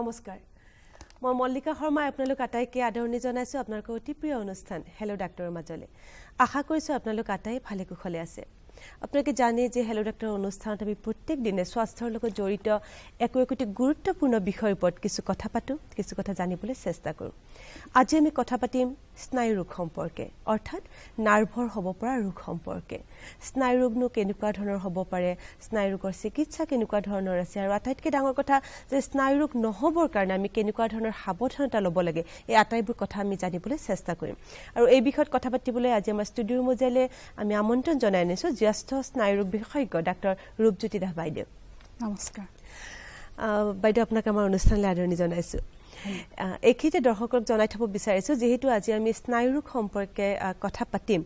নমস্কাৰ মই মল্লিকা শৰ্মা আপোনালোক আটাইকে আদৰণি জনাইছো আপোনালোকৰ অতি প্ৰিয় অনুষ্ঠান হেলো ডাক্তৰৰ মাজলে আশা কৰিছো আপোনালোক আটাই ভালে কুশলে আছে আপোনালোকে জানে যে হেলো ডাক্তৰ অনুষ্ঠানত আমি প্ৰত্যেক দিনে স্বাস্থ্যৰ লগত জড়িত একোটি গুৰুত্বপূৰ্ণ বিষয়ৰ ওপৰত কিছু কথা পাতো কিছু কথা জানিবলৈ চেষ্টা কৰো আজি আমি কথা পাতিম স্নায়ু ৰোগ সম্পৰ্কে অৰ্থাৎ নাৰ্ভৰ হ'ব পৰা ৰোগ সম্পৰ্কে স্নায়ু ৰোগনো কেনেকুৱা ধৰণৰ হ'ব পাৰে স্নায়ু ৰোগৰ চিকিৎসা কেনেকুৱা ধৰণৰ আছে আৰু আটাইতকৈ ডাঙৰ কথা যে স্নায়ু ৰোগ নহবৰ কাৰণে আমি কেনেকুৱা ধৰণৰ সাৱধানতা ল'ব লাগে এই আটাইবোৰ কথা আমি জানিবলৈ চেষ্টা কৰিম আৰু এই বিষয়ত কথা পাতিবলৈ আজি আমাৰ ষ্টুডিঅ'ৰ মজিয়ালে আমি আমন্ত্ৰণ জনাই আনিছো জ্যেষ্ঠ স্নায়ু ৰোগ বিশেষজ্ঞ ডাক্তৰ ৰূপজ্যোতি দাস বাইদেউ নমস্কাৰ বাইদেউ আপোনাক আমাৰ অনুষ্ঠানলৈ আদৰণি জনাইছো এইখিনিতে দৰ্শকক জনাই থব বিচাৰিছো যেহেতু আজি আমি স্নায়ু ৰোগ সম্পৰ্কে কথা পাতিম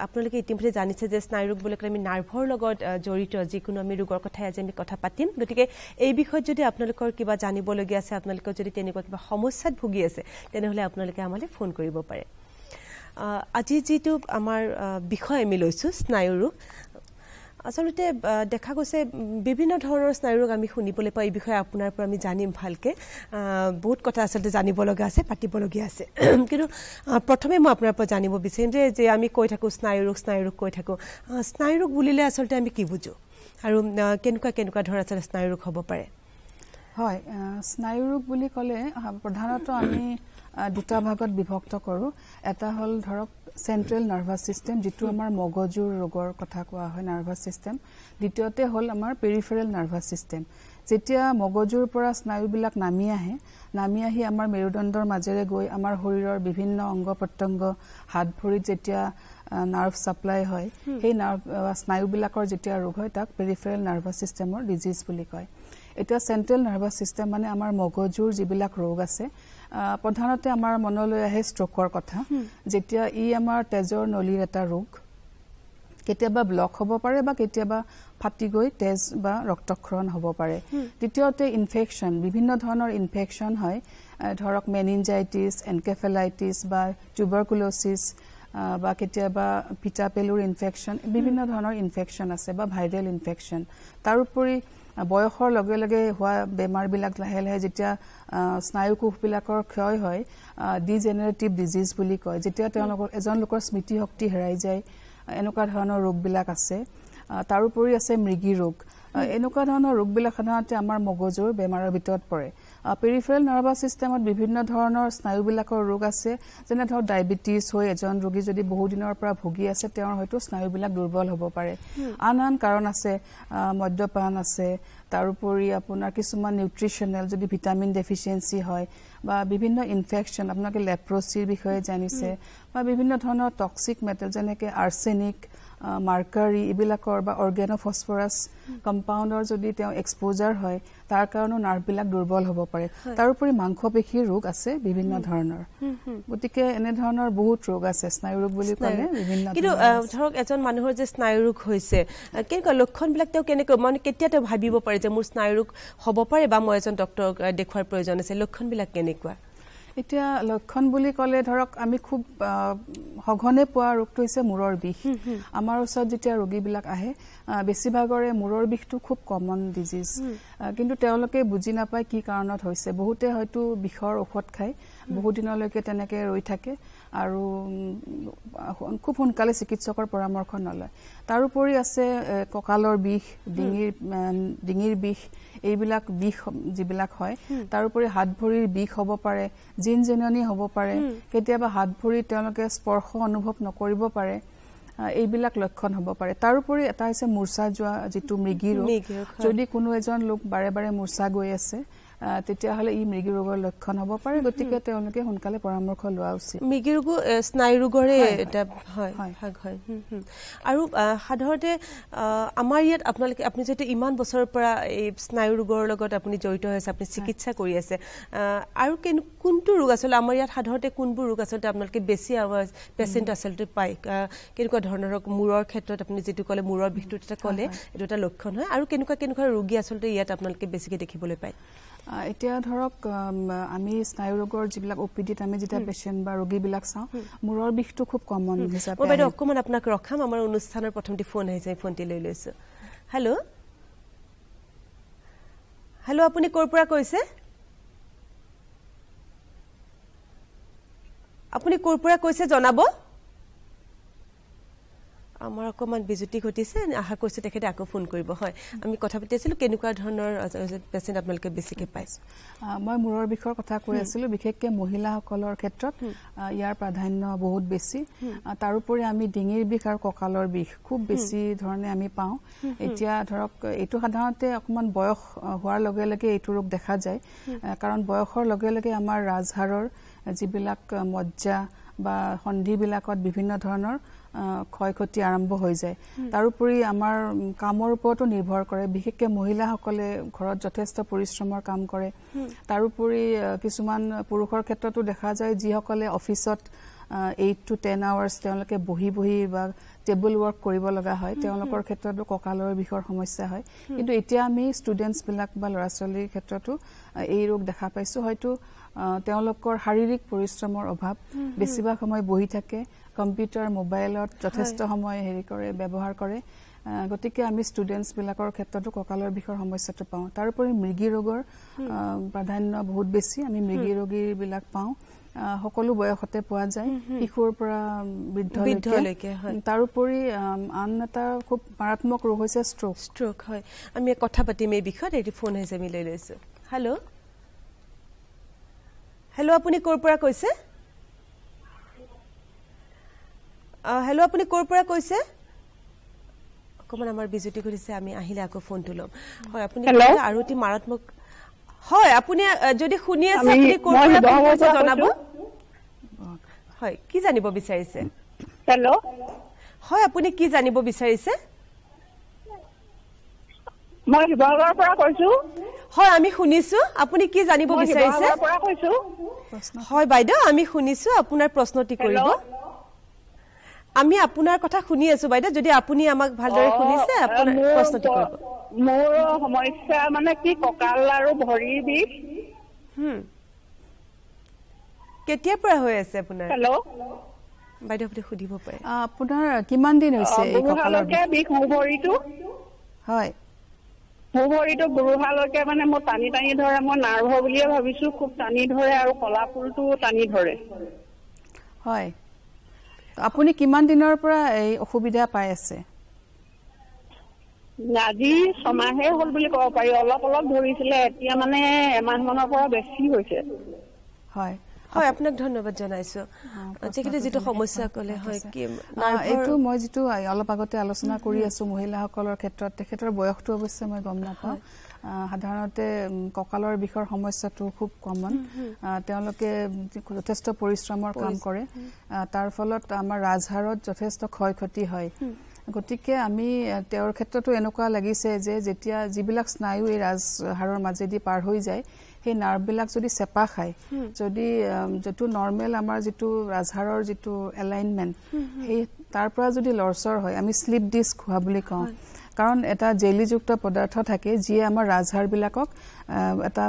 আপোনালোকে ইতিমধ্যে জানিছে যে স্নায়ু ৰোগ বুলি ক'লে আমি নাৰ্ভৰ লগত জড়িত যিকোনো আমি ৰোগৰ কথাই আজি আমি কথা পাতিম গতিকে এই বিষয়ত যদি আপোনালোকৰ কিবা জানিবলগীয়া আছে আপোনালোকৰ যদি তেনেকুৱা কিবা সমস্যাত ভুগি আছে তেনেহ'লে আপোনালোকে আমালৈ ফোন কৰিব পাৰে আজি যেটো আমাৰ বিষয় আমি লৈছো স্নায়ু ৰোগ আসলতে দেখা গৈছে বিভিন্ন ধৰণৰ স্নায়ু ৰোগ আমি শুনিবলৈ পাই এই বিষয়ে আপোনাৰ পৰা আমি জানিম ভালকে বহুত কথা আসলতে জানিব লগা আছে পাতিব লগা আছে কিন্তু প্ৰথমে মই আপোনাৰ পৰা জানিব বিচাৰিম যে আমি কৈ থাকো স্নায়ু ৰোগ কৈ থাকো স্নায়ু ৰোগ বুলিলে আসলতে আমি কি বুজো আৰু কেনেকুৱা ধৰণৰ স্নায়ু ৰোগ হ'ব পাৰে হয় স্নায়ু ৰোগ বুলি ক'লে প্ৰধানতঃ আমি দুটা ভাগত বিভক্ত কৰো এটা হল ধৰক সেন্ট্ৰাল নাৰ্ভাস সিস্টেম যেটো আমাৰ মগজুৰ ৰোগৰ কথা কোৱা হয় নাৰ্ভাস সিস্টেম দ্বিতীয়তে হল আমাৰ পেৰিফেৰাল নাৰ্ভাস সিস্টেম যেতিয়া মগজুৰ পৰা স্নায়ুবিলাক নামি আহি আমাৰ মেৰুদণ্ডৰ মাজেৰে গৈ আমাৰ শৰীৰৰ বিভিন্ন অংগ প্ৰত্যংগ হাত ভৰিত যেতিয়া নাৰ্ভ সাপ্লাই হয় সেই নাৰ্ভ স্নায়ুবিলাকৰ যেতিয়া ৰোগ হয় তাক পেৰিফেৰাল নাৰ্ভাস সিস্টেমৰ ডিজিজ বুলি কয় এটা সেন্ট্ৰাল নাৰ্ভাস সিস্টেম মানে আমাৰ মগজুৰ যিবিলাক ৰোগ আছে প্ৰধানতে আমাৰ মনলৈ আহে ষ্ট্ৰোকৰ কথা যেতিয়া ই আমাৰ তেজৰ নলীৰ এটা ৰোগ কেতিয়াবা ব্লক হ'ব পাৰে বা কেতিয়াবা ফাটি গৈ তেজ বা ৰক্তক্ষৰণ হ'ব পাৰে দ্বিতীয়তে ইনফেকশন বিভিন্ন ধৰণৰ ইনফেকশন হয় ধৰক মেনিনজাইটিস এনকেফেলাইটিস বা টিউবাৰকুলোসিস বা কেতিয়াবা পিটাপেলুৰ ইনফেকশন বিভিন্ন ধৰণৰ ইনফেকশন আছে বা ভাইৰেল ইনফেকশন তাৰ উপৰি বয়সৰ লগে লগে হোৱা বেমাৰবিলাক লাহে লাহে যেতিয়া স্নায়ু কোষবিলাকৰ ক্ষয় হয় ডিজেনাৰেটিভ ডিজিজ বুলি কয় যেতিয়া তেওঁলোকৰ এজন লোকৰ স্মৃতি শক্তি হেৰাই যায় এনেকুৱা ধৰণৰ ৰোগবিলাক আছে তাৰ উপৰি আছে মৃগী ৰোগ এনেকুৱা ধৰণৰ ৰোগবিলাক সাধাৰণতে আমাৰ মগজুৰ বেমাৰৰ ভিতৰত পৰে পেৰিফেৰাল নাৰ্ভাস সিস্টেমত বিভিন্ন ধৰণৰ স্নায়ুবিলাকৰ ৰোগ আছে যেনে ধৰক ডায়াবেটিস হৈ এজন ৰোগী যদি বহু দিনৰ পৰা ভুগি আছে তেওঁৰ হয়তো স্নায়ুবিলাক দুৰ্বল হ'ব পাৰে আন কাৰণ আছে মদ্যপান আছে তাৰ উপৰি আপোনাৰ কিছুমান নিউট্ৰিশনাল যদি ভিটামিন ডেফিচিয়েন্সি হয় বা বিভিন্ন ইনফেকশন আপোনাকে লেপ্ৰচিৰ বিষয়ে জানিছে বা বিভিন্ন ধৰণৰ টক্সিক মেটেল যেনেকৈ আৰ্ছেনিক মাৰ্কাৰী ইবিলাকৰ বা অৰ্গেনোফসফৰাছ কম্পাউণ্ডৰ যদি তেওঁ এক্সপোজাৰ হয় তাৰ কাৰণেও নাৰ্ভবিলাক দুৰ্বল হ'ব পাৰে তাৰ উপৰি মাংসপেশীৰ ৰোগ আছে বিভিন্ন ধৰণৰ গতিকে এনে ধৰণৰ বহুত ৰোগ আছে স্নায়ু ৰোগ বুলি ক'লে বিভিন্ন কিন্তু ধৰক এজন মানুহৰ যে স্নায়ু ৰোগ হৈছে কেনেকুৱা লক্ষণবিলাক তেওঁ কেনেকৈ মানে কেতিয়া তেওঁ ভাবিব পাৰে যে মোৰ স্নায়ু ৰোগ হ'ব পাৰে বা মই এজন ডক্টৰক দেখুৱাৰ প্ৰয়োজন আছে লক্ষণবিলাক কেনেকুৱা এতিয়া লক্ষণ বুলি ক'লে ধৰক আমি খুব সঘনে পোৱা ৰোগটো হৈছে মূৰৰ বিষ আমাৰ ওচৰত যেতিয়া ৰোগীবিলাক আহে বেছিভাগৰে মূৰৰ বিষটো খুব কমন ডিজিজ কিন্তু তেওঁলোকে বুজি নাপায় কি কাৰণত হৈছে বহুতে হয়তো বিষৰ ঔষধ খায় বহু দিনলৈকে তেনেকৈ ৰৈ থাকে আৰু খুব সোনকালে চিকিৎসকৰ পৰামৰ্শ নলয় তাৰ উপৰি আছে কঁকালৰ বিষ ডিঙিৰ বিষ এইবিলাক বিষ যিবিলাক হয় তাৰ উপৰি হাত ভৰিৰ বিষ হ'ব পাৰে জিনজেননি হ'ব পাৰে কেতিয়াবা হাত ভৰি তেওঁলোকে স্পৰ্শ অনুভৱ নকৰিব পাৰে এইবিলাক লক্ষণ হ'ব পাৰে তাৰ উপৰি এটা হৈছে মূৰ্ছা যোৱা যিটো মৃগী ৰোগ যদি কোনো এজন লোক বাৰে বাৰে মূৰ্ছা গৈ আছে তেতিয়াহ'লে ই মৃগী ৰোগৰ লক্ষণ হ'ব পাৰে গতিকে তেওঁলোকে সোনকালে পৰামৰ্শ লোৱা উচিত মৃগী ৰোগ স্নায়ু ৰোগৰে এটা হয় আৰু সাধাৰণতে আমাৰ ইয়াত আপুনি যেটো ইমান বছৰৰ পৰা এই স্নায়ু ৰোগৰ লগত আপুনি জড়িত হৈছে আপুনি চিকিৎসা কৰি আছে আৰু কোনটো ৰোগ আচলতে আমাৰ ইয়াত সাধাৰণতে কোনবোৰ ৰোগ আচলতে আপোনালোকে বেছি পেচেণ্ট আচলতে পায় কেনেকুৱা ধৰণৰ মূৰৰ ক্ষেত্ৰত আপুনি যেটো ক'লে মূৰৰ বিষটো এটা ক'লে এইটো এটা লক্ষণ হয় আৰু কেনেকুৱা ৰোগী আচলতে ইয়াত আপোনালোকে বেছিকৈ দেখিবলৈ পায় এতিয়া ধৰক আমি স্নায়ু ৰোগৰ যিবিলাক ওপিডিত আমি যেতিয়া পেশেন্ট বা ৰোগীবিলাক চাওঁ মূৰৰ বিষটো খুব কমন হিচাপে মই বাইদেউ অকমান আপোনাক ৰখাম আমাৰ অনুষ্ঠানৰ প্ৰথমটি ফোন আহিছে ফোনটি লৈ লৈছো হেল্ল' আপুনি ক'ৰ পৰা কৈছে আপুনি ক'ৰ পৰা কৈছে জনাব আমাৰ অকমান বিজুতি ঘটিছে আশা কৰিছো তেখেতে আকৌ ফোন কৰিব হয় আমি কথা পাতি আছিলো কেনেকুৱা ধৰণৰ পেশেন্ট আপোনালোকে বেছিকৈ পাইছে মই মূৰৰ বিষৰ কথা কৈ আছিলো বিশেষকৈ মহিলাসকলৰ ক্ষেত্ৰত ইয়াৰ প্ৰাধান্য বহুত বেছি তাৰোপৰি আমি ডিঙিৰ বিষ আৰু কঁকালৰ বিষ খুব বেছি ধৰণে আমি পাওঁ এতিয়া ধৰক এইটো সাধাৰণতে অকমান বয়স হোৱাৰ লগে লগে এইটো ৰোগ দেখা যায় কাৰণ বয়সৰ লগে লগে আমাৰ ৰাজহাড়ৰ যিবিলাক মজ্জা বা সন্ধিবিলাকত বিভিন্ন ধৰণৰ ক্ষয়ক্ষতি আৰম্ভ হৈ যায় তাৰোপৰি আমাৰ কামৰ ওপৰতো নিৰ্ভৰ কৰে বিশেষকৈ মহিলাসকলে ঘৰত যথেষ্ট পৰিশ্ৰমৰ কাম কৰে তাৰোপৰি কিছুমান পুৰুষৰ ক্ষেত্ৰতো দেখা যায় যিসকলে অফিচত 8 to 10 আৱাৰ্ছ তেওঁলোকে বহি বা টেবল ৱৰ্ক কৰিব লগা হয় তেওঁলোকৰ ক্ষেত্ৰতো কঁকালৰ বিষৰ সমস্যা হয় কিন্তু এতিয়া আমি ষ্টুডেণ্টছবিলাক বা ল'ৰা ছোৱালীৰ ক্ষেত্ৰতো এই ৰোগ দেখা পাইছোঁ হয়তো তেওঁলোকৰ শাৰীৰিক পৰিশ্ৰমৰ অভাৱ বেছিভাগ সময় বহি থাকে কম্পিউটাৰ মোবাইলত যথেষ্ট সময় ব্যৱহাৰ কৰে গতিকে আমি ষ্টুডেণ্টছবিলাকৰ ক্ষেত্ৰতো কঁকালৰ বিষৰ সমস্যাটো পাওঁ তাৰোপৰি মৃগী ৰোগৰ প্ৰাধান্য বহুত বেছি আমি মৃগী ৰোগীবিলাক পাওঁ সকলো বয়সতে পোৱা যায় শিশুৰ পৰা বৃদ্ধলৈকে তাৰোপৰি আন এটা খুব মাৰাত্মক ৰোগ হৈছে ষ্ট্ৰোক হয় আমি কথা পাতিম এই বিষয়ত এটি ফোন হৈছে আমি লৈ লৈছো হেল্ল' আপুনি ক'ৰ পৰা কৈছে হেল্ল' আপুনি ক'ৰ পৰা কৈছে অকমান আমাৰ বিজুতি ঘটিছে আমি আহিলে আকৌ ফোনটো ল'ম হয় আপুনি আৰু এটি মাৰাত্মক হয় আপুনি যদি শুনি আছে আপুনি ক'ৰ পৰা কৈছে জনাব হয় কি জানিব বিচাৰিছে হেল্ল' হয় আপুনি কি জানিব বিচাৰিছে মই শিৱসাগৰৰ পৰা কৈছো হয় আমি শুনিছো আপুনি কি জানিব বিচাৰিছে শিৱসাগৰৰ পৰা কৈছো হয় বাইদেউ আমি শুনিছো আপোনাৰ প্ৰশ্নটি কৰিব আমি আপোনাৰ কথা শুনি আছো বাইদেউ যদি আপুনি আমাক ভালদৰে শুনিছে আপোনাৰ প্ৰশ্নটি কৰিব মোৰ সমস্যা মানে কি কঁকাল আৰু ভৰিৰ বিষ কেতিয়াৰ পৰা হৈ আছে আপোনাৰ হেল্ল' বাইদেউ আপুনি সুধিব পাৰে আপোনাৰ কিমান দিন হৈছে এই কঁকালৰ বিষ মোৰ ভৰিটো হয় মোৰ ভৰিটো গুৰুহালৈকে মানে মোৰ টানি ধৰে মই নাৰ্ভ বুলিয়ে ভাবিছো খুব টানি ধৰে আৰু কলাপুৰটো টানি ধৰে হয় আপুনি কিমান দিনৰ পৰা এই অসুবিধা পাই আছে আজি 6 মাহে হ'ল বুলি ক'ব পাৰি অলপ ধৰিছিলে এতিয়া মানে এমাহমানৰ পৰা বেছি হৈছে হয় হয় আপোনাক ধন্যবাদ জনাইছো যেকিতে যেটো সমস্যা কলে হয় কি এইটো মই যেটো অলপ আগতে আলোচনা কৰি আছো মহিলাসকলৰ ক্ষেত্ৰত তেখেতৰ বয়সটো অৱশ্যে মই গম নাপাওঁ সাধাৰণতে কঁকালৰ বিষৰ সমস্যাটো খুব কমন তেওঁলোকে যথেষ্ট পৰিশ্ৰমৰ কাম কৰে তাৰ ফলত আমাৰ ৰাজহাড়ত যথেষ্ট ক্ষয়ক্ষতি হয় গতিকে আমি তেওঁৰ ক্ষেত্ৰতো এনেকুৱা লাগিছে যে যেতিয়া যিবিলাক স্নায়ু এই ৰাজহাড়ৰ মাজেদি পাৰ হৈ যায় সেই নাৰ্ভবিলাক যদি চেপা খায় যদি যেটো নৰ্মেল আমাৰ যেটো ৰাজহাড়ৰ যেটো এলাইনমেন্ট সেই তাৰ পৰা যদি লৰচৰ হয় আমি স্লিপ ডিস্ক হোৱা বুলি কওঁ কাৰণ এটা জেলিযুক্ত পদাৰ্থ থাকে যিয়ে আমাৰ ৰাজহাড়বিলাকক এটা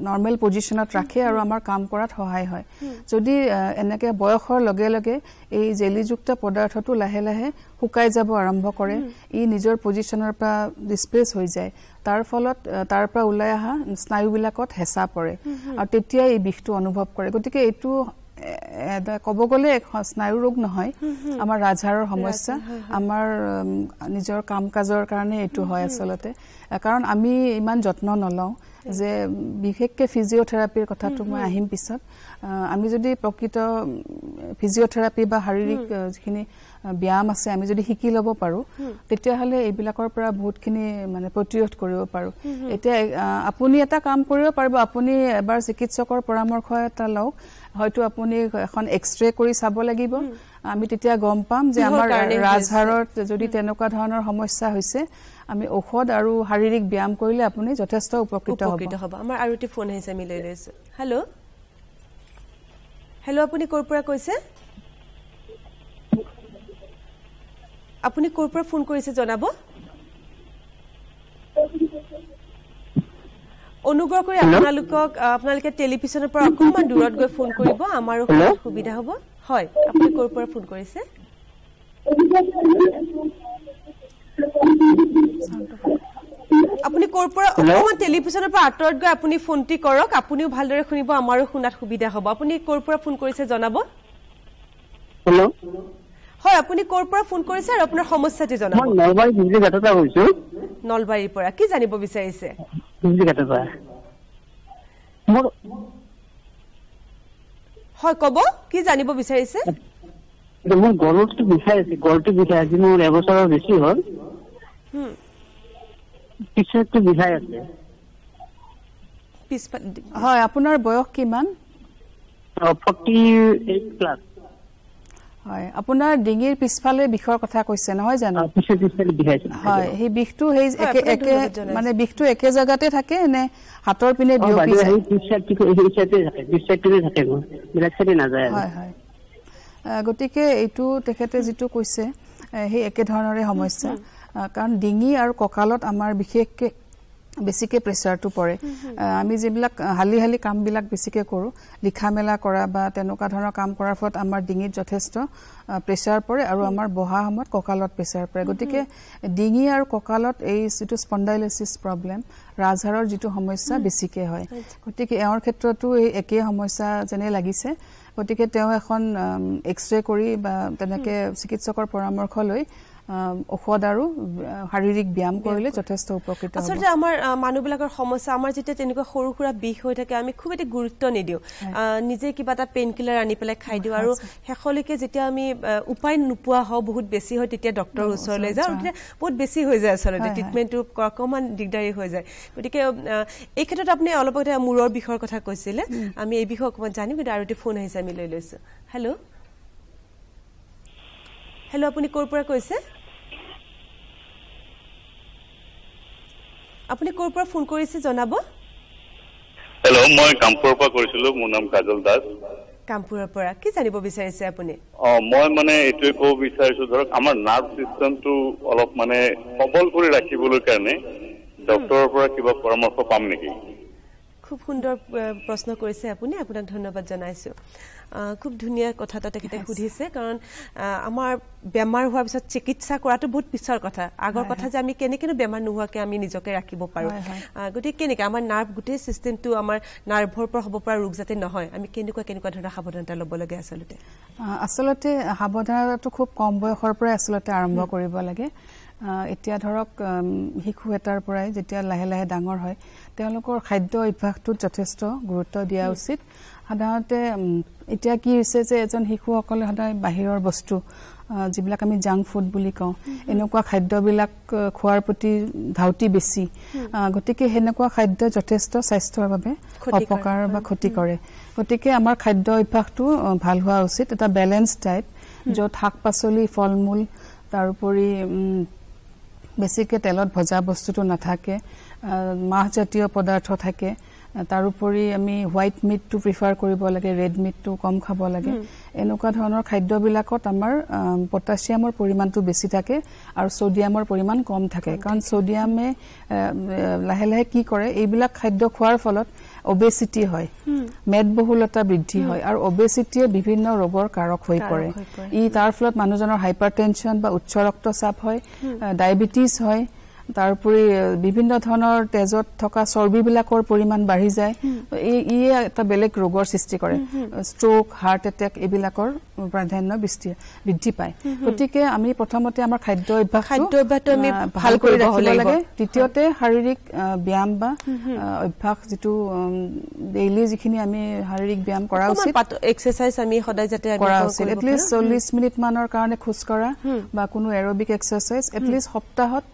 নৰ্মেল পজিশনত ৰাখে আৰু আমাৰ কাম কৰাত সহায় হয় যদি এনেকে বয়সৰ লগে লগে এই জেলিযুক্ত পদাৰ্থটো লাহে লাহে শুকাই যাব আৰম্ভ কৰে ই নিজৰ পজিশনৰ পৰা ডিসপ্লেস হৈ যায় তাৰ ফলত তাৰ পৰা ওলাই আহা স্নায়ুবিলাকত হেঁচা পৰে আৰু তেতিয়া এই বিষটো অনুভৱ কৰে গতিকে এইটো কব গলে স্নায়ু ৰোগ নহয় আমাৰ ৰাজহাড়ৰ সমস্যা আমাৰ নিজৰ কাম কাজৰ কাৰণে এইটো হয় আসলতে কাৰণ আমি ইমান যত্ন নলওঁ যে বিশেষকৈ ফিজিঅথেৰাপিৰ কথাটো মই আহিম পিছত আমি যদি প্ৰকৃত ফিজিঅথেৰাপি বা শাৰীৰিক যিখিনি ব্যায়াম আছে আমি যদি শিকি ল'ব পাৰো তেতিয়া হলে এইবিলাকৰ পৰা বহুতখিনি মানে প্ৰতিৰোধ কৰিব পাৰো এতিয়া আপুনি এটা কাম কৰিব পাৰিব আপুনি এবাৰ চিকিৎসকৰ পৰামৰ্শ এটা লওক হয়তো আপুনি এখন এক্সৰে কৰি চাব লাগিব আমি তেতিয়া গম পাম যে আমাৰ ৰাজহাড়ত যদি তেনেকুৱা ধৰণৰ সমস্যা হৈছে আমি ঔষধ আৰু শাৰীৰিক ব্যায়াম কৰিলে আপুনি যথেষ্ট উপকৃত হ'ব আমাৰ আৰু এটি ফোন আহিছে আমি লৈ লৈছো হেল্ল' আপুনি ক'ৰ পৰা কৈছে আপুনি ক'ৰ পৰা ফোন কৰিছে জনাব অনুগ্ৰহ কৰি আপোনালোকে টেলিভিছনৰ পৰা অকমান দূৰত গৈ ফোন কৰিব আমাৰো সুবিধা হ'ব হয় আপুনি ক'ৰ পৰা ফোন কৰিছে আপুনি ক'ৰ পৰা অকমান টেলিভিছনৰ পৰা আঁতৰত গৈ আপুনি ফোনটি কৰক আপুনিও ভালদৰে শুনিব আমাৰো শুনাত সুবিধা হ'ব আপুনি ক'ৰ পৰা ফোন কৰিছে জনাব হেল্ল' হয় আপুনি ক'ৰ পৰা ফোন কৰিছে আৰু আপোনাৰ সমস্যাটি জনাব মই নলবাৰী বিজলি ঘাটৰ পৰা কৈছো নলবাৰীৰ পৰা কি জানিব বিচাৰিছে বিজলি ঘাটৰ পৰা হয় ক'ব কি জানিব বিচাৰিছে মোৰ গলটো বিষাই আছে মোৰ এবছৰৰ বেছি হ'ল পিছতো বিষাই আছে হয় আপোনাৰ বয়স কিমান 48 প্লাস হয় আপোনাৰ ডিঙিৰ পিছফালে বিষৰ কথা কৈছে নহয় জানো পিছফালে বিষাইছে হয় সেই বিষটো সেই একে মানে বিষটো একে জায়গাতে থাকে নে হাতৰ পিনে বিয়পি যায় হয় হয় গতিকে এইটো তেখেতে যেটো কৈছে সেই একে ধৰণৰে সমস্যা কাৰণ ডিঙি আৰু কঁকালত আমাৰ বিশেষকৈ বেছিকে প্ৰেছাৰটো পৰে আমি যিবিলাক হালি হালি কামবিলাক বেছিকে কৰোঁ লিখা মেলা কৰা বা তেনেকুৱা ধৰণৰ কাম কৰাৰ ফলত আমাৰ ডিঙিত যথেষ্ট প্ৰেছাৰ পৰে আৰু আমাৰ বহা সময়ত কঁকালত প্ৰেছাৰ পৰে গতিকে ডিঙি আৰু কঁকালত এই যিটো স্পণ্ডাইলাইচিছ প্ৰব্লেম ৰাজহাড়ৰ যিটো সমস্যা বেছিকে হয় গতিকে এওঁৰ ক্ষেত্ৰতো এই একেই সমস্যা যেনে লাগিছে গতিকে তেওঁ এখন এক্সৰে কৰি বা তেনেকে চিকিৎসকৰ পৰামৰ্শ লৈ ঔষধ আৰু শাৰীৰিক ব্যায়াম কৰিলে যথেষ্ট উপকৃত হ'ব আচলতে আমাৰ মানুহবিলাকৰ সমস্যা আমাৰ যেতিয়া তেনেকুৱা সৰু সুৰা বিষ হৈ থাকে আমি খুব এটা গুৰুত্ব নিদিওঁ নিজে কিবা এটা পেইন কিলাৰ আনি পেলাই খাই দিওঁ আৰু শেষলৈকে যেতিয়া আমি উপায় নোপোৱা হওঁ বহুত বেছি হয় তেতিয়া ডক্টৰৰ ওচৰলৈ যাওঁ আৰু তেতিয়া বহুত বেছি হৈ যায় আচলতে ট্ৰিটমেণ্টটো অকণমান দিগদাৰী হৈ যায় গতিকে এই ক্ষেত্ৰত আপুনি অলপ আগতে মূৰৰ বিষৰ কথা কৈছিলে আমি এই বিষয়ে অকণমান জানিম কিন্তু আৰু এটা ফোন আহিছে আমি লৈ লৈছোঁ হেল্ল' আপুনি ক'ৰ পৰা কৈছে আপুনি ক'ৰ পৰা ফোন কৰিছে জনাব হেল্ল' মই কামপুৰৰ পৰা কৰিছিলো মোৰ নাম কাজল দাস কামপুৰৰ পৰা কি জানিব বিচাৰিছে আপুনি মই মানে এইটোৱে ক'ব বিচাৰিছো ধৰক আমাৰ নাৰ্ভ চিষ্টেমটো অলপ মানে সবল কৰি ৰাখিবলৈ কাৰণে ডক্টৰৰ পৰা কিবা পৰামৰ্শ পাম নেকি খুব সুন্দৰ প্ৰশ্ন কৰিছে আপুনি আপোনাক ধন্যবাদ জনাইছো খুব ধুনীয়া কথা তেখেতে সুধিছে কাৰণ আমাৰ বেমাৰ হোৱাৰ পিছত চিকিৎসা কৰাটো বহুত পিছৰ কথা আগৰ কথা যে আমি কেনেকৈ বেমাৰ নোহোৱাকৈ আমি নিজকে ৰাখিব পাৰোঁ গতিকে কেনেকৈ আমাৰ নাৰ্ভ গোটেই চিষ্টেমটো আমাৰ নাৰ্ভৰ পৰা হ'ব পৰা ৰোগ যাতে নহয় আমি কেনেকুৱা ধৰণৰ সাৱধানতা ল'ব লাগে আচলতে সাৱধানতাটো খুব কম বয়সৰ পৰাই আচলতে আৰম্ভ কৰিব লাগে এতিয়া ধৰক শিশু এটাৰ পৰাই যেতিয়া লাহে লাহে ডাঙৰ হয় তেওঁলোকৰ খাদ্য অভ্যাসটোত যথেষ্ট গুৰুত্ব দিয়া উচিত সাধাৰণতে এতিয়া কি হৈছে যে এজন শিশুসকলে সদায় বাহিৰৰ বস্তু যিবিলাক আমি জাংক ফুড বুলি কওঁ এনেকুৱা খাদ্যবিলাক খোৱাৰ প্ৰতি ধাউতি বেছি গতিকে সেনেকুৱা খাদ্য যথেষ্ট স্বাস্থ্যৰ বাবে অপকাৰ বা ক্ষতি কৰে গতিকে আমাৰ খাদ্য অভ্যাসটো ভাল হোৱা উচিত এটা বেলেন্স ডায়েট য'ত শাক পাচলি ফল মূল তাৰোপৰি বেছিকে তেলত ভজা বস্তুটো নাথাকে মাহজাতীয় পদাৰ্থ থাকে তাৰোপৰি আমি হোৱাইট মিটটো প্ৰিফাৰ কৰিব লাগে ৰেড মিটটো কম খাব লাগে এনেকুৱা ধৰণৰ খাদ্যবিলাকত আমাৰ পটাছিয়ামৰ পৰিমাণটো বেছি থাকে আৰু সোডিয়ামৰ পৰিমাণ কম থাকে কাৰণ সোডিয়ামে লাহে লাহে কি কৰে এইবিলাক খাদ্য খোৱাৰ ফলত অবেচিটি হয় মেদবহুলতা বৃদ্ধি হয় আৰু অবেচিটিয়ে বিভিন্ন ৰোগৰ কাৰক হৈ পৰে তাৰ ফলত মানুহজনৰ হাইপাৰটেনশ্যন বা উচ্চ ৰক্তচাপ হয় ডায়েবেটিছ হয় তাৰোপৰি বিভিন্ন ধৰণৰ তেজত থকা চৰ্বিবিলাকৰ পৰিমাণ বাঢ়ি যায় ইয়ে এটা বেলেগ ৰোগৰ সৃষ্টি কৰে ষ্ট্ৰোক হাৰ্ট এটেক এইবিলাকৰ প্ৰাধান্য বৃদ্ধি পায় গতিকে আমি প্ৰথমতে আমাৰ খাদ্য অভ্যাসটো আমি ভাল কৰি ৰাখিব লাগে দ্বিতীয়তে শাৰীৰিক ব্যায়াম বা অভ্যাস যিটো ডেইলি যিখিনি আমি শাৰীৰিক ব্যায়াম কৰা উচিত এক্সাৰসাইজ আমি সদায় যাতে কৰা উচিত এটলিষ্ট 40 মিনিট মানৰ কাৰণে খোজ কঢ়া বা কোনো এৰবিক এক্সাৰসাইজ এটলিষ্ট সপ্তাহত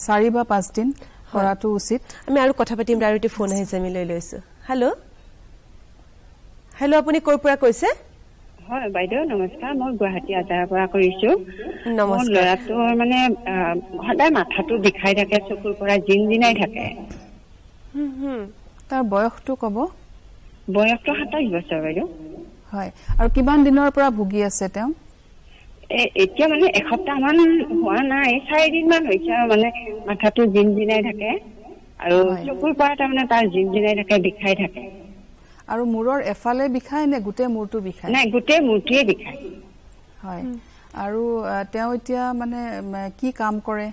4 বা 5 দিন কৰাটো উচিত আমি আৰু কথা পাতিম আৰু এটা ফোন আহিছে আমি লৈ লৈছো হেল্ল' আপুনি ক'ৰ পৰা কৈছে হয় বাইদেউ নমস্কাৰ মই গুৱাহাটী আজাৰাৰ পৰা কৰিছো মোৰ ল'ৰাটোৰ মানে সদায় মাথাটো বিষাই থাকে চকুৰ পৰা জিনজিনাই থাকে তাৰ বয়সটো ক'ব বয়সটো 27 বছৰ বাইদেউ হয় আৰু কিমান দিনৰ পৰা ভুগি আছে তেওঁ এতিয়া মানে এসপ্তাহ মান হোৱা নাই 4 দিন মান হৈছে মানে মাথাটো জিনজিনাই থাকে আৰু চকুৰ পৰা তাৰমানে তাৰ জিনজিনাই থাকে বিষাই থাকে আৰু মূৰৰ এফালে বিষাই নে গোটেই মূৰটো বিষাই নাই গোটেই মূৰটোৱে বিষাই হয় আৰু তেওঁ এতিয়া মানে কি কাম কৰে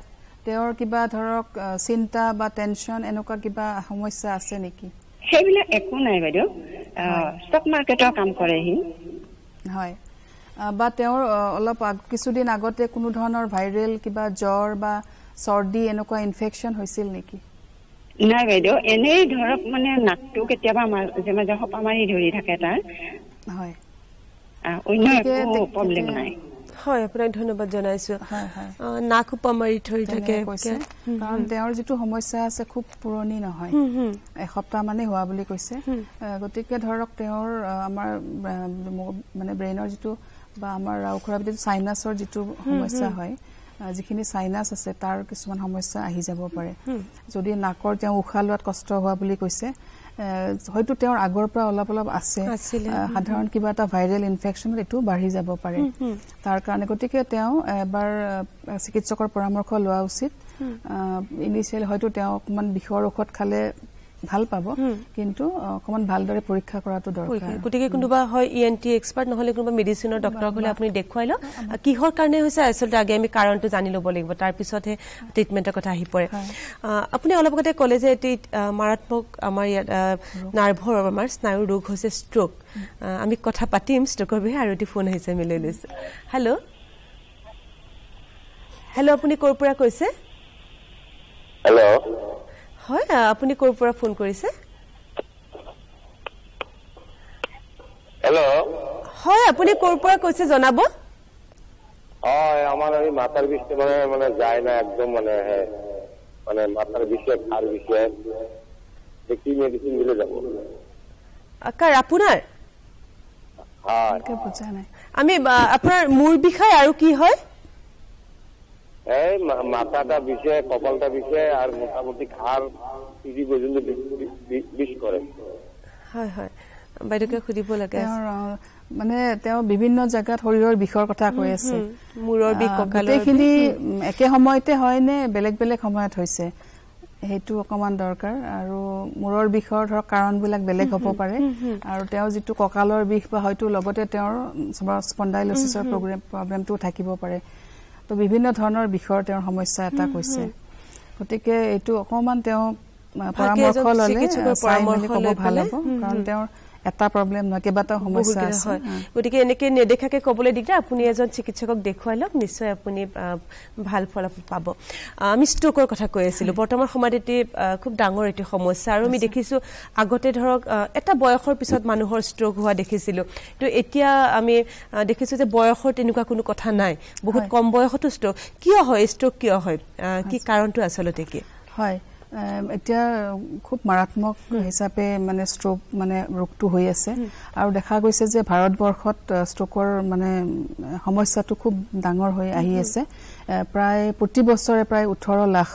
তেওঁৰ কিবা ধৰক চিন্তা বা টেনচন এনেকুৱা কিবা সমস্যা আছে নেকি সেইবিলাক একো নাই বাইদেউ ষ্টক মাৰ্কেটৰ কাম কৰে হি হয় বা তেওঁৰ অলপ কিছুদিন আগতে কোনো ধৰণৰ ভাইৰেল কিবা জ্বৰ বা সৰ্দি এনেকুৱা ইনফেকশন হৈছিল নেকি নাই বাইদেউ এনেই ধৰক মানে নাকটো কেতিয়াবা মাজে মাজে হপা মাৰি ধৰি থাকে তাৰ হয় অন্য একো প্ৰব্লেম নাই হয় আপোনাক ধন্যবাদ জনাইছো নাক উপা মাৰি ধৰি থাকে কাৰণ তেওঁৰ যিটো সমস্যা আছে খুব পুৰণি নহয় এসপ্তাহ মানে হোৱা বুলি কৈছে গতিকে ধৰক তেওঁৰ আমাৰ মানে ব্ৰেইনৰ যিটো বা আমাৰ ৰাউখৰা যিটো সাইনাছৰ যিটো সমস্যা হয় যিখিনি সাইনাছ আছে তাৰ কিছুমান সমস্যা আহি যাব পাৰে যদি নাকৰ তেওঁ উশাহ লোৱাত কষ্ট হোৱা বুলি কৈছে হয়তো তেওঁৰ আগৰ পৰা অলপ অলপ আছে সাধাৰণ কিবা এটা ভাইৰেল ইনফেকশন এটো বাঢ়ি যাব পাৰে তাৰ কাৰণে গতিকে তেওঁ এবাৰ চিকিৎসকৰ পৰামৰ্শ লোৱা উচিত ইনিশিয়ালি হয়তো তেওঁ অকমান বিষৰ ঔষধ খালে ভাল পাব কিন্তু অকমান ভালদৰে পৰীক্ষা কৰাটো দৰকাৰ গতিকে কোনোবা হয় ইএনটি এক্সপাৰ্ট নহলে কোনোবা মেডিসিনৰ ডক্টৰ হলে আপুনি দেখুৱাইলো কিহৰ কাৰণে হৈছে আসলতে আগে আমি কাৰণটো জানি লব লাগিব তাৰ পিছতহে ট্ৰিটমেন্টৰ কথা আহি পৰে আপুনি অলপ আগতে ক'লে যে এটি মাৰাত্মক আমাৰ নাৰ্ভৰ আমাৰ স্নায়ু ৰোগ হৈছে ষ্ট্ৰোক আমি কথা পাতিম ষ্ট্ৰোকৰ বিষয়ে আৰু এটি ফোন আহিছে মিলে লৈছে হেল্ল' হেল্ল' আপুনি ক'ৰ পৰা কৈছে হেল্ল' হয় আপুনি ক'ৰ পৰা ফোন কৰিছে হেল্ল' হয় আপুনি ক'ৰ পৰা কৈছে জনাব আমার এই মাথার বিষে মানে যায় না একদম মানে মাথার বিষে আর বিষে কি মেডিসিন দিলে যাব আকার আপনার হ্যাঁ আমি আপনার মূর বিষয় আর কি হয় এই মাথাটা বিষে কপালটা বিষে আর মোটামুটি খার পিঠি পর্যন্ত বিষ করে হয় হয় বাইদেউকে খুদিব লাগে মানে তেওঁ বিভিন্ন জায়গাত শৰীৰৰ বিষৰ কথা কৈ আছে মূৰৰ বিষ কঁকালৰ এইখিনি একে সময়তে হয় নে বেলেগ বেলেগ সময়ত হৈছে হেতু অকমান দৰকাৰ আৰু মূৰৰ বিষৰ ধৰক কাৰণবিলাক বেলেগ হ'ব পাৰে আৰু তেওঁ যেটো কঁকালৰ বিষ বা হয়তো লগতে তেওঁৰ স্পন্ডাইলোসিছৰ প্ৰবলেমটো থাকিব পাৰে তো বিভিন্ন ধৰণৰ বিষৰ তেওঁৰ সমস্যা এটা কৈছে গতিকে এটো অকমান তেওঁ পৰামৰ্শ ললে পৰামৰ্শ ক'ব ভাল হ'ব কাৰণ তেওঁৰ এটা প্ৰবলেম নহয় কেবাটা সমস্যা আছে গতিকে এনেকে নেদেখাকে কবলৈ দিগদাৰ আপুনি এজন চিকিৎসকক দেখুৱাই লওক নিশ্চয় আপুনি ভাল ফলাফল পাব আমি ষ্ট্ৰোকৰ কথা কৈ আছিলো বৰ্তমান সময়ত এটি খুব ডাঙৰ এটি সমস্যা আৰু আমি দেখিছো আগতে ধৰক এটা বয়সৰ পিছত মানুহৰ ষ্ট্ৰোক হোৱা দেখিছিলো তো এতিয়া আমি দেখিছো যে বয়সৰ তেনেকুৱা কোনো কথা নাই বহুত কম বয়সতো ষ্ট্ৰোক কিয় হয় ষ্ট্ৰোক কিয় হয় কি কাৰণটো আচলতে কি হয় এতিয়া খুব মাৰাত্মক হিচাপে মানে ষ্ট্ৰোক মানে ৰোগটো হৈ আছে আৰু দেখা গৈছে যে ভাৰতবৰ্ষত ষ্ট্ৰোকৰ মানে সমস্যাটো খুব ডাঙৰ হৈ আহি আছে প্ৰায় প্ৰতি বছৰে প্ৰায় 18 লাখ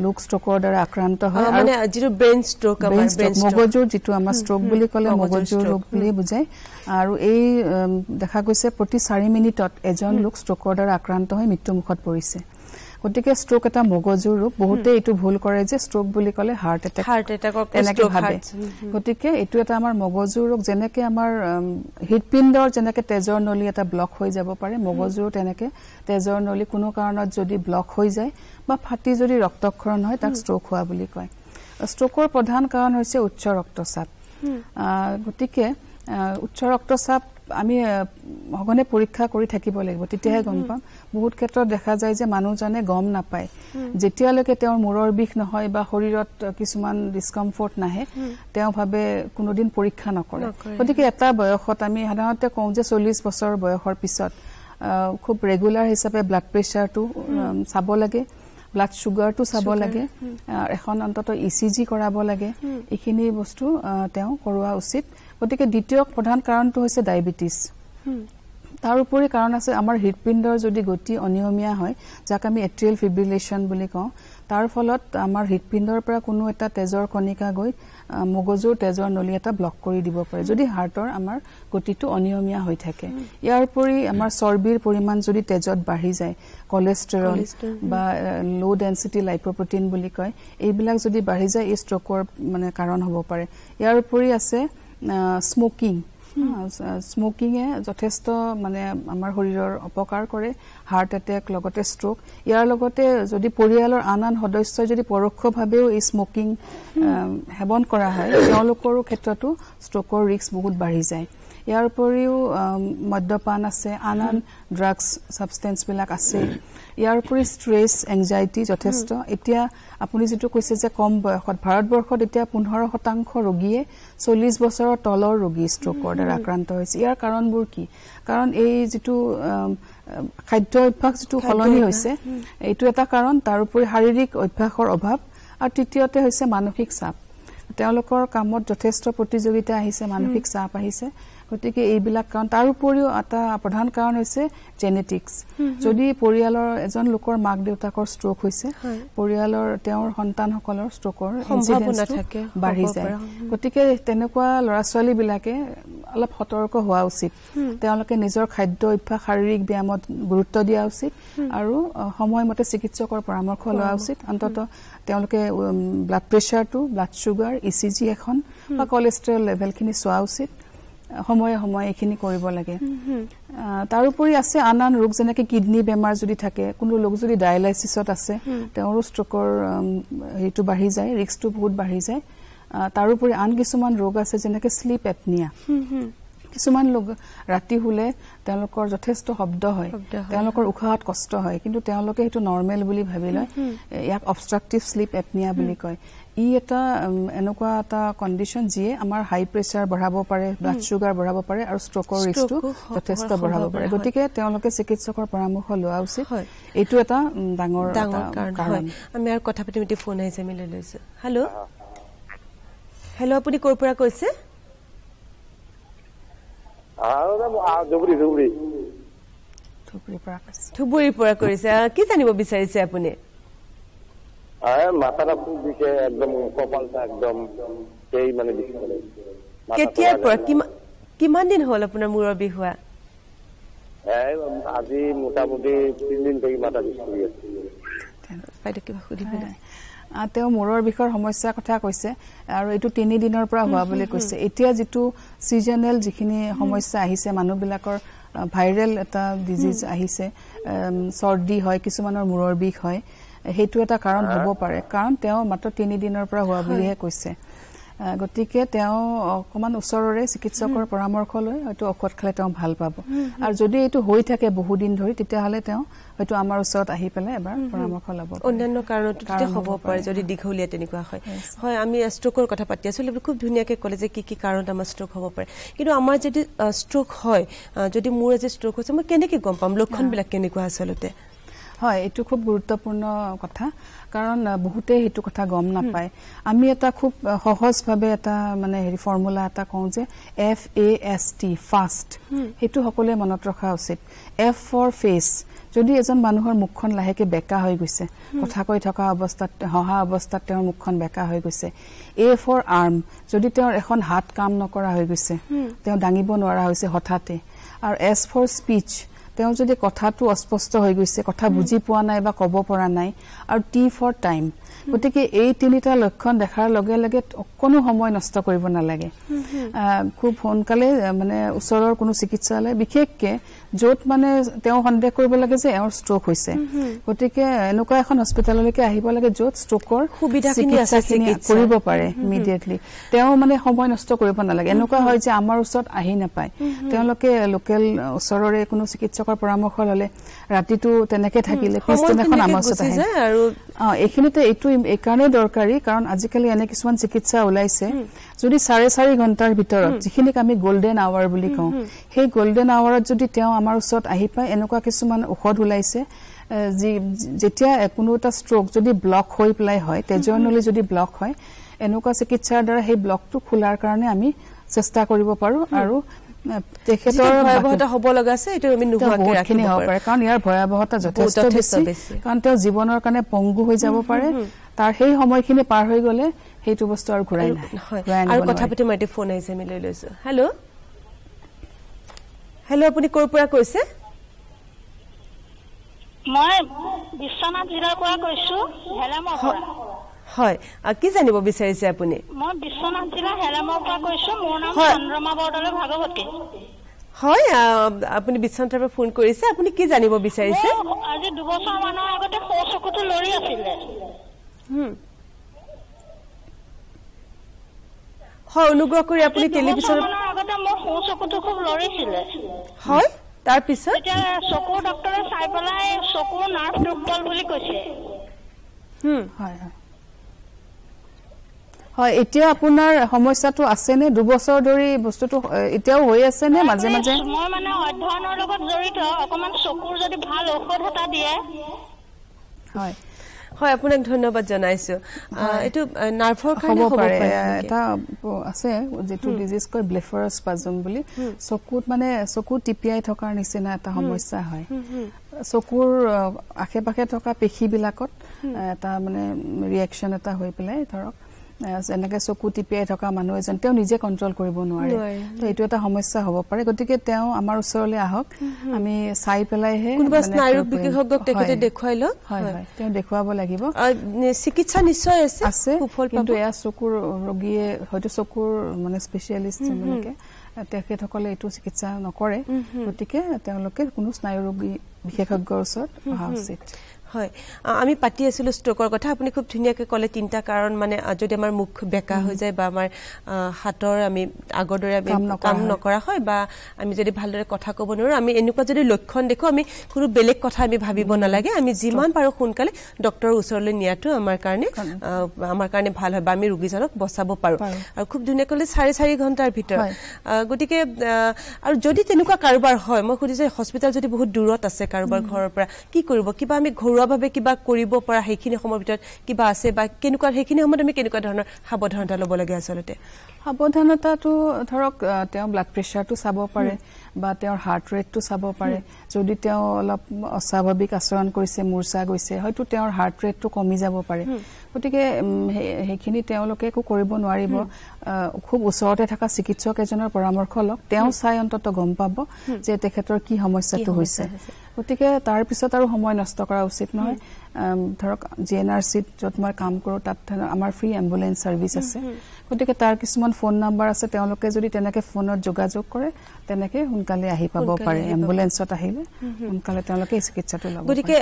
লোক ষ্ট্ৰোকৰ দ্বাৰা আক্ৰান্ত হয় মানে যিটো ব্ৰেইন ষ্ট্ৰোক আমাৰ ব্ৰেইন মগজুৰ যিটো আমাৰ ষ্ট্ৰোক বুলি ক'লে মগজুৰ ৰোগ বুলি বুজায় আৰু এই দেখা গৈছে প্ৰতি 4 মিনিটত এজন লোক ষ্ট্ৰোকৰ দ্বাৰা আক্ৰান্ত হৈ মৃত্যুমুখত পৰিছে গতিকে ষ্ট্ৰোক এটা মগজুৰ ৰোগ বহুতে এটো ভুল কৰে যে ষ্ট্ৰোক বুলি ক'লে হাৰ্ট এটাকৰ এনেকে ভাবে গতিকে এটো এটা আমাৰ মগজুৰ ৰোগ যেনেকে আমাৰ হৃদপিণ্ডৰ যেনেকে তেজৰ নলী এটা ব্লক হৈ যাব পাৰে মগজুৰ তেনেকে তেজৰ নলী কোনো কাৰণত যদি ব্লক হৈ যায় বা ফাটি যদি ৰক্তক্ষৰণ হয় তাক ষ্ট্ৰোক হোৱা বুলি কয় ষ্ট্ৰোকৰ প্ৰধান কাৰণ হৈছে উচ্চ ৰক্তচাপ গতিকে উচ্চ ৰক্তচাপ আমি হগনে পৰীক্ষা কৰি থাকিব লাগিব তেতিয়াহে গম পাম বহুত ক্ষেত্ৰত দেখা যায় যে মানুহজনে গম নাপায় যেতিয়ালৈকে তেওঁৰ মূৰৰ বিষ নহয় বা শৰীৰত কিছুমান ডিসকমফৰ্ট নাহে তেওঁ ভাবে কোনোদিন পৰীক্ষা নকৰে গতিকে এটা বয়সত আমি সাধাৰণতে কওঁ যে 40 বছৰ বয়সৰ পিছত খুব ৰেগুলাৰ হিচাপে ব্লাড প্ৰেছাৰটো চাব লাগে ব্লাড সুগাৰটো চাব লাগে এখন অন্তত ইচিজি কৰাব লাগে এইখিনি বস্তু তেওঁ কৰোৱা উচিত গতিকে দ্বিতীয় প্ৰধান কাৰণটো হৈছে ডায়াবেটিস তাৰ উপৰি কাৰণ আছে আমাৰ হৃদপিণ্ডৰ যদি গতি অনিয়মীয়া হয় যাক আমি এট্ৰিয়েল ফিব্ৰিলেশন বুলি কওঁ তাৰ ফলত আমাৰ হৃদপিণ্ডৰ পৰা কোনো এটা তেজৰ কণিকা গৈ মগজুৰ তেজৰ নলী এটা ব্লক কৰি দিব পাৰে যদি হাৰ্টৰ আমাৰ গতিটো অনিয়মীয়া হৈ থাকে ইয়াৰ উপৰি আমাৰ চৰ্বিৰ পৰিমাণ যদি তেজত বাঢ়ি যায় কোলেষ্টৰল বা লো ডেন্সিটি লাইপোপ্ৰটিন বুলি কয় এইবিলাক যদি বাঢ়ি যায় এই ষ্ট্ৰোকৰ মানে কাৰণ হ'ব পাৰে ইয়াৰ উপৰি আছে স্মোকিং স্মোকিঙে যথেষ্ট মানে আমাৰ শৰীৰৰ অপকাৰ কৰে হাৰ্ট এটেক লগতে ষ্ট্ৰোক ইয়াৰ লগতে যদি পৰিয়ালৰ আন আন সদস্যই যদি পৰোক্ষভাৱেও এই স্মোকিং সেৱন কৰা হয় তেওঁলোকৰো ক্ষেত্ৰতো ষ্ট্ৰোকৰ ৰিস্ক বহুত বাঢ়ি যায় ইয়াৰ উপৰিও মদ্যপান আছে আন আন ড্ৰাগছ সাবষ্টেন্স বিলাক আছে ইয়াৰ উপৰি ষ্ট্ৰেছ এংজাইটি যথেষ্ট এতিয়া আপুনি যেটো কৈছে যে কম বয়সত ভাৰতবৰ্ষত এতিয়া 15% ৰোগীয়ে 40 বছৰৰ তলৰ ৰোগী ষ্ট্ৰোকৰ দ্বাৰা আক্ৰান্ত হৈছে ইয়াৰ কাৰণবোৰ কি কাৰণ এই যেটো খাদ্য অভ্যাস যেটো সলনি হৈছে এইটো এটা কাৰণ তাৰ উপৰি শাৰীৰিক অভ্যাসৰ অভাৱ আৰু তৃতীয়তে হৈছে মানসিক চাপ তেওঁলোকৰ কামত যথেষ্ট প্ৰতিযোগিতা আহিছে মানসিক চাপ আহিছে গতিকে এইবিলাক কাৰণ তাৰ উপৰিও এটা প্ৰধান কাৰণ হৈছে জেনেটিক্স যদি পৰিয়ালৰ এজন লোকৰ মাক দেউতাকৰ ষ্ট্ৰোক হৈছে পৰিয়ালৰ তেওঁৰ সন্তানসকলৰ ষ্ট্ৰোকৰ সম্ভাৱনা থাকে বাঢ়ি যায় গতিকে তেনেকুৱা ল'ৰা ছোৱালী বিলাকে অলপ সতৰ্ক হোৱা উচিত তেওঁলোকে নিজৰ খাদ্য অভ্যাস শাৰীৰিক ব্যায়ামত গুৰুত্ব দিয়া উচিত আৰু সময়মতে চিকিৎসকৰ পৰামৰ্শ লোৱা উচিত অন্তত তেওঁলোকে ব্লাড প্ৰেছাৰটো ব্লাড সুগাৰ ইচিজি এখন বা কোলেষ্ট্ৰল লেভেলখিনি চোৱা উচিত সময়ে সময়ে এখিনি কৰিব লাগে তাৰ উপৰি আছে আন আন ৰোগ যেনেকৈ কিডনি বেমাৰ যদি থাকে কোনো লোক যদি ডায়ালাইসিছত আছে তেওঁৰ ষ্ট্ৰোকৰ হেতু বাঢ়ি যায় ৰিস্কটো বহুত বাঢ়ি যায় তাৰ উপৰি আন কিছুমান ৰোগ আছে যেনেকৈ স্লিপ এপনিয়া কিছুমান লোক ৰাতি হুলে তেওঁলোকৰ যথেষ্ট শব্দ হয় তেওঁলোকৰ উশাহত কষ্ট হয় কিন্তু তেওঁলোকে হেতু নৰমাল বুলি ভাবি লয় ইয়াক অবষ্ট্ৰাকটিভ স্লিপ এপনিয়া বুলি কয় ই এটা এনেকুৱা এটা কন্ডিশন যিয়ে আমাৰ হাই প্ৰেছাৰ বঢ়াব পাৰে ব্লাড সুগাৰ বঢ়াব পাৰে আৰু ষ্ট্ৰোকৰ ৰিস্কটো যথেষ্ট বঢ়াব পাৰে গতিকে তেওঁলোকে চিকিৎসকৰ পৰামৰ্শ লোৱা উচিত এইটো এটা ডাঙৰ কাৰণ আমি আৰু কথা পাতিম এটি ফোন আহিছে মিলাই লৈছো হেল্ল হেল্ল আপুনি কৰ পৰা কৈছে ধুবুৰীৰ পৰা কৰিছে কি জানিব বিচাৰিছে আপুনি মাথাটা খুব বিষে একদম কপালটা একদম সেই মানে বিষ করে কেতিয়াৰ পৰা কিমান দিন হল আপোনাৰ মূৰৰ বিষ হোৱা আজি মোটামুটি 3 দিন থেকে মাথা বিষ কৰি আছে বাইদেউ কিবা সুধিবলৈ তেওঁ মূৰৰ বিষৰ সমস্যাৰ কথা কৈছে আৰু এটো 3 দিনৰ পৰা হোৱা বুলি কৈছে এতিয়া যেটো সিজনেল যিখিনি সমস্যা আহিছে মানুহবিলাকৰ ভাইৰেল এটা ডিজিজ আহিছে সৰ্দি হয় কিছুমানৰ মূৰৰ বিষ হয় হেতু এটা কাৰণ হ'ব পাৰে কাৰণ তেওঁ মাত্ৰ 3 দিনৰ পৰা হোৱা বুলিহে কৈছে গতিকে তেওঁ অকমান ওচৰৰে চিকিৎসকৰ পৰামৰ্শ লৈ হয়তো ঔষধ খালে তেওঁ ভাল পাব আৰু যদি এটো হৈ থাকে বহু দিন ধৰি তেতিয়া হলে তেওঁ হয়তো আমাৰ ওচৰত আহি পেলাই এবাৰ পৰামৰ্শ ল'ব অন্যান্য কাৰণতে হ'ব পাৰে যদি দীঘলীয়া তেনেকুৱা হয় হয় আমি ষ্ট্ৰোকৰ কথা পাতি আছো খুব ধুনীয়াকে ক'লে যে কি কাৰণত আমাৰ ষ্ট্ৰোক হ'ব পাৰে কিন্তু আমাৰ যদি ষ্ট্ৰোক হয় যদি মোৰ যে ষ্ট্ৰোক হৈছে মই কেনেকৈ গম পাম লক্ষণবিলাক কেনেকুৱা আচলতে হয় এটো খুব গুৰুত্বপূৰ্ণ কথা কাৰণ বহুতে হেতু কথা গম নাপায় আমি এটা খুব সহজভাৱে এটা মানে হেৰি ফৰ্মুলা এটা কওঁ যে FAST ফাষ্ট হেতু সকলোৱে মনত ৰখা উচিত F ফৰ ফেস যদি এজন মানুহৰ মুখখন লাহেকে বেকা হৈ গৈছে কথা কৈ থকা অৱস্থাত হহা অৱস্থাত তেওঁৰ মুখখন বেকা হৈ গৈছে A ফৰ আৰ্ম যদি তেওঁৰ এখন হাত কাম নকৰা হৈ গৈছে তেওঁ দাঙিব নোৱাৰা হৈছে হঠাতে আৰু S ফৰ স্পিচ তেওঁ যদি কথাটো অস্পষ্ট হৈ গৈছে কথা বুজি পোৱা নাই বা ক'ব পৰা নাই আৰু T ফৰ টাইম গতিকে এই তিনিটা লক্ষণ দেখাৰ লগে লগে কোনো সময় নষ্ট কৰিব নালাগে খুব সোনকালে মানে ওচৰৰ কোনো চিকিৎসালয় বিশেষকে য'ত মানে তেওঁ সন্দেহ কৰিব লাগে যে এওঁৰ ষ্ট্ৰোক হৈছে গতিকে এনেকুৱা এখন হস্পিটাললৈকে আহিব লাগে য'ত ষ্ট্ৰোকৰ সুবিধাখিনি আছে কৰিব পাৰে ইমিডিয়েটলি তেওঁ মানে সময় নষ্ট কৰিব নালাগে এনেকুৱা হয় যে আমাৰ ওচৰত আহি নাপায় তেওঁলোকে লোকেল ওচৰৰে কোনো চিকিৎসকৰ পৰামৰ্শ ললে ৰাতিটো তেনেকে থাকিলে পিছদিনাখন আমাৰ ওচৰত আহে আৰু এইখিনিতে এইটো এই কাৰণে দৰকাৰী কাৰণ আজিকালি এনে কিছুমান চিকিৎসা ওলাইছে যদি 4.5 ঘণ্টাৰ ভিতৰত যিখিনিক আমি গোল্ডেন আৱাৰ বুলি কওঁ সেই গোল্ডেন আৱাৰত যদি তেওঁ আমাৰ ওচৰত আহি পায় এনেকুৱা কিছুমান ঔষধ ওলাইছে যেতিয়া কোনো এটা ষ্ট্ৰোক যদি ব্লক হৈ প্লাই হয় তেজৰ নলী যদি ব্লক হয় এনেকুৱা চিকিৎসাৰ দ্বাৰা সেই ব্লকটো খোলাৰ কাৰণে আমি চেষ্টা কৰিব পাৰো আৰু তেখেতৰ ভয়াবহতা হ'ব লগা আছে এটো আমি নোহোৱাকৈ ৰাখিব পাৰো কাৰণ ইয়াৰ ভয়াবহতা যথেষ্ট বেছি কাৰণ তেওঁ জীৱনৰ কাৰণে পংগু হৈ যাব পাৰে তাৰ সেই সময়খিনি পাৰ হৈ গলে হেতু বস্তু আৰু ঘূৰাই নাই আৰু কথা পাতি মই এটি ফোন আহিছে মিলাই লৈছো হেল্ল আপুনি কৰ পৰা কৈছে মই বিশ্বনাথ জিলাৰ পৰা কৈছো হেলামৰ পৰা হয় কি জানিব বিচাৰিছে আপুনি মই বিশ্বনাথ জিলা হেৰামৰ পৰা কৈছো মোৰ নাম চন্দ্ৰমা বৰদলৈ ভাগৱতী হয় আপুনি বিশ্বনাথৰ পৰা ফোন কৰিছে আপুনি কি জানিব বিচাৰিছে আজি 2 বছৰ মানৰ আগতে চকুটো লৰি আছিল হয় অনুগ্ৰহ কৰি আপুনি টেলিভিছনৰ আগতে মোৰ চকুটো খুব লৰিছিল হয় তাৰ পিছত এতিয়া চকুৰ ডক্টৰে চাই পেলাই চকুৰ নাৰ্ভ দুৰ্বল বুলি কৈছে হয় হয় এতিয়া আপোনাৰ সমস্যাটো আছে নে 2 বছৰ ধৰি বস্তুটো এতিয়াও হৈ আছে নে মাজে মাজে মই মানে অধ্যয়নৰ লগত জড়িত অকমান চকুৰ যদি ভাল ঔষধ এটা দিয়ে হয় হয় আপোনাক ধন্যবাদ জনাইছো এটো নাৰ্ভৰ কাৰণে হ'ব পাৰে এটা আছে যেটো ডিজিজ কয় ব্লেফাৰোস্পাজম বুলি চকুত মানে চকু টিপিয়াই থকাৰ নিচিনা এটা সমস্যা হয় চকুৰ আশেপাশে থকা পেশীবিলাকত এটা মানে ৰিয়েকচন এটা হৈ পেলাই ধৰক এনেকে চকু টিপিয়াই থকা মানুহ এজন তেওঁ নিজে কন্ট্ৰোল কৰিব নোৱাৰে তো এইটো এটা সমস্যা হ'ব পাৰে গতিকে তেওঁ আমাৰ ওচৰলৈ আহক আমি চাই পেলাইহে কোনবা স্নায়ু বিশেষজ্ঞক তেখেতে দেখুৱাই লওক হয় হয় তেওঁ দেখুৱাব লাগিব চিকিৎসা নিশ্চয় আছে কিন্তু এয়া চকুৰ ৰোগীয়ে হয়তো চকুৰ মানে স্পেশালিষ্ট যেনেকে তেখেতসকলে এইটো চিকিৎসা নকৰে গতিকে তেওঁলোকে কোনো স্নায়ু ৰোগী বিশেষজ্ঞৰ ওচৰত অহা উচিত হয় আমি পাতি আছিলো ষ্ট্ৰোকৰ কথা আপুনি খুব ধুনিয়াকে কলে তিনটা কাৰণ মানে যদি আমাৰ মুখ বেকা হৈ যায় বা আমাৰ হাতৰ আমি আগৰ দৰে আমি কাম নকৰা হয় বা আমি যদি ভালদৰে কথা ক'ব নোৱাৰো আমি এনেকুৱা যদি লক্ষণ দেখো আমি কোনো বেলেগ কথা আমি ভাবিব নালাগে আমি যিমান পাৰো সোনকালে ডক্টৰৰ ওচৰলৈ নিয়াটো আমাৰ কাৰণে ভাল হয় বা আমি ৰোগীজনক বচাব পাৰো আৰু খুব ধুনিয়াকৈ 4.5 ঘণ্টাৰ ভিতৰত গতিকে আৰু যদি তেনেকুৱা কাৰোবাৰ হয় মই খুদিছে হস্পিটাল যদি বহুত দূৰত আছে কাৰোবাৰ ঘৰৰ পৰা কি কৰিব কিবা আমি ঘৰুৱাভাৱে কিবা কৰিব পৰা হেখিনি সময়ৰ ভিতৰত কিবা আছে বা কেনেকুৱা হেখিনি সময়ত আমি কেনেকুৱা ধৰণৰ সাৱধানতা ল'ব লাগে আচলতে সাৱধানতাটো ধৰক তেওঁ ব্লাড প্ৰেছাৰটো চাব পাৰে বা তেওঁৰ হাৰ্ট ৰেটটো চাব পাৰে যদি তেওঁ অলপ অস্বাভাৱিক আচৰণ কৰিছে মূৰ্ছা গৈছে হয়তো তেওঁৰ হাৰ্ট ৰেটটো কমি যাব পাৰে গতিকে হেখিনি তেওঁলোকে একো কৰিব নোৱাৰিব খুব ওচৰতে থকা চিকিৎসক এজনৰ পৰামৰ্শ লওক তেওঁ চাই অন্তত গম পাব যে তেখেতৰ কি সমস্যাটো হৈছে গতিকে তাৰ পিছত আৰু সময় নষ্ট কৰা উচিত নহয় ধৰক জিএনআৰসি যত মই কাম কৰো তাত আমাৰ ফ্ৰী এম্বুলেন্স সাৰ্ভিস আছে গতিকে তাৰ কিছুমান ফোন নাম্বাৰ আছে তেওঁলোকে যদি তেনেকে ফোনত যোগাযোগ কৰে তেনেকে হুনকালে আহি পাব পাৰে এম্বুলেন্সত আহিলে হুনকালে তেওঁলোকে চিকিৎসাটো ল'ব গতিকে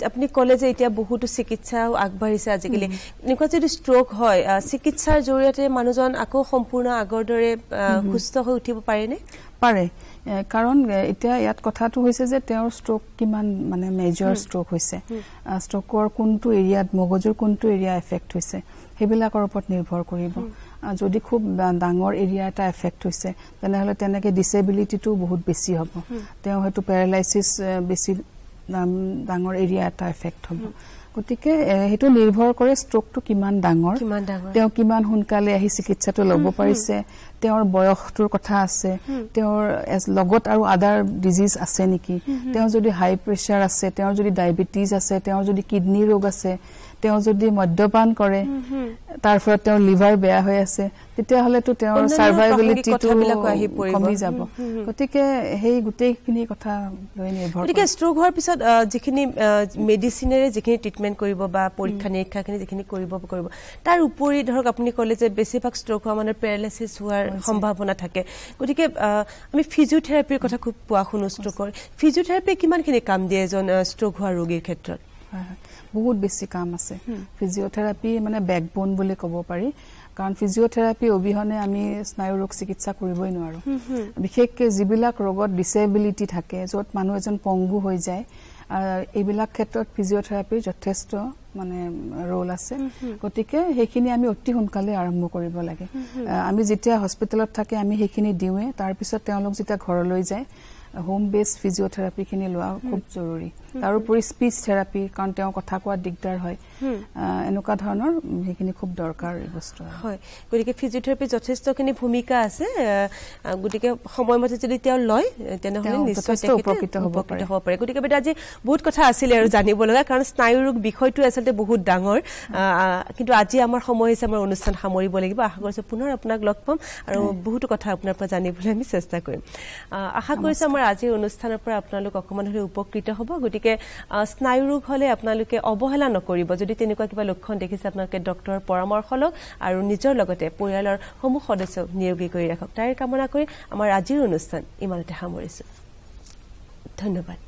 আপুনি কলে যে এতিয়া বহুতো চিকিৎসা আগবাঢ়িছে আজিকালি এনেকুৱা যদি ষ্ট্ৰোক হয় চিকিৎসাৰ জৰিয়তে মানুহজন আকৌ সম্পূৰ্ণ আগৰ দৰে সুস্থ হৈ উঠিব পাৰেনে পাৰে কাৰণ এতিয়া ইয়াত কথাটো হৈছে যে তেওঁৰ ষ্ট্ৰোক কিমান মানে মেজৰ ষ্ট্ৰোক হৈছে ষ্ট্ৰোকৰ কোনটো এৰিয়াত মগজুৰ কোনটো এৰিয়া এফেক্ট হৈছে হেবিলাকৰ ওপৰত নিৰ্ভৰ কৰিব যদি খুব ডাঙৰ এৰিয়া এটা এফেক্ট হৈছে তেনেহলে তেনেকে ডিসেবিলিটিটো বহুত বেছি হ'ব তেওঁ হয়তো প্যাৰালাইসিস বেছি ডাঙৰ এৰিয়া এটা এফেক্ট হ'ব গতিকে হেতু নিৰ্ভৰ কৰে ষ্ট্ৰোকটো কিমান ডাঙৰ তেওঁ কিমান হুনকালে আহি চিকিৎসাটো ল'ব পাৰিছে তেওঁৰ বয়সটোৰ কথা আছে তেওঁৰ লগত আৰু আদাৰ ডিজিজ আছে নেকি তেওঁ যদি হাই প্ৰেছাৰ আছে তেওঁৰ যদি ডায়াবেটিস আছে তেওঁৰ যদি কিডনি ৰোগ আছে তেওঁ যদি মদ্যপান কৰে তাৰ ফলত তেওঁৰ লিভাৰ বেয়া হৈ আছে তেতিয়া হলে তো তেওঁৰ সাৰ্ভাইবিলিটিটো কমি যাব গতিকে হেই গুটেইখিনি কথা লৈ নিৰ্ভৰ কৰে গতিকে ষ্ট্ৰোক হোৱাৰ পিছত যিখিনি মেডিচিনেৰে যিখিনি ট্ৰিটমেন্ট কৰিব বা পৰীক্ষা নিৰীক্ষাখিনি যিখিনি কৰিব তাৰ উপৰি ধৰক আপুনি কলে যে বেছিভাগ ষ্ট্ৰোক হোৱা মানে প্যাৰালাইসিস হোৱাৰ সম্ভাৱনা থাকে গতিকে আমি ফিজিওথেৰাপিৰ কথা খুব পোৱা শুনো ষ্ট্ৰোকৰ ফিজিওথেৰাপি কিমানখিনি কাম দিয়ে এজন ষ্ট্ৰোক হোৱা ৰোগীৰ ক্ষেত্ৰত বহুত বেছি কাম আছে ফিজিওথেৰাপি মানে ব্যাকবোন বুলি ক'ব পাৰি কাৰণ ফিজিওথেৰাপি অবিহনে আমি স্নায়ু ৰোগ চিকিৎসা কৰিবই নোৱাৰো বিশেষকৈ যিবিলাক ৰোগত ডিসেবিলিটি থাকে যত মানুহ এজন পংগু হৈ যায় এইবিলাক ক্ষেত্ৰত ফিজিওথেৰাপিৰ যথেষ্ট মানে ৰোল আছে গতিকে হেখিনি আমি অতি সোনকালে আৰম্ভ কৰিব লাগে আমি যেতিয়া হস্পিটেলত থাকে আমি হেখিনি দিওৱে তাৰ পিছত তেওঁলোক যেতিয়া ঘৰলৈ যায় হোম বেস ফিজিওথেৰাপি খিনি লোৱা খুব জৰুৰী তাৰ উপৰি স্পিচ থেৰাপি কাৰণ তেওঁ কথা কোৱা দিগদাৰ হয় এনেকুৱা ধৰণৰ হেখিনি খুব দৰকাৰ বস্তু হয় গতিকে ফিজিওথেৰাপি যথেষ্টখিনি ভূমিকা আছে গতিকে সময়মতে যদি তেওঁ লয় তেনেহলে নিশ্চয় উপকৃত হ'ব পাৰে গতিকে বেটা আজি বহুত কথা আছিল আৰু জানিব লগা কাৰণ স্নায়ু ৰোগ বিষয়টো আচলতে বহুত ডাঙৰ কিন্তু আজি আমাৰ সময় হৈছে আমাৰ অনুষ্ঠান সামৰিব লাগিব আশা কৰিছো পুনৰ আপোনাক লগ পাম আৰু বহুতো কথা আপোনাৰ পৰা জানিবলৈ আমি চেষ্টা কৰিম আশা কৰিছো আমাৰ আজিৰ অনুষ্ঠানৰ পৰা আপোনালোক অকমান হলে উপকৃত হ'ব গতিকে স্নায়ু ৰোগ হলে আপোনালোকে অৱহেলা নকৰিব যদি তেনেকুৱা কিবা লক্ষণ দেখিছে আপোনালোকে ডক্টৰৰ পৰামৰ্শ লওক আৰু নিজৰ লগতে পৰিয়ালৰ সমূহ সদস্যক নিৰোগী কৰি ৰাখক তাইৰ কামনা কৰি আমাৰ আজিৰ অনুষ্ঠান ইমানতে সামৰিছো ধন্যবাদ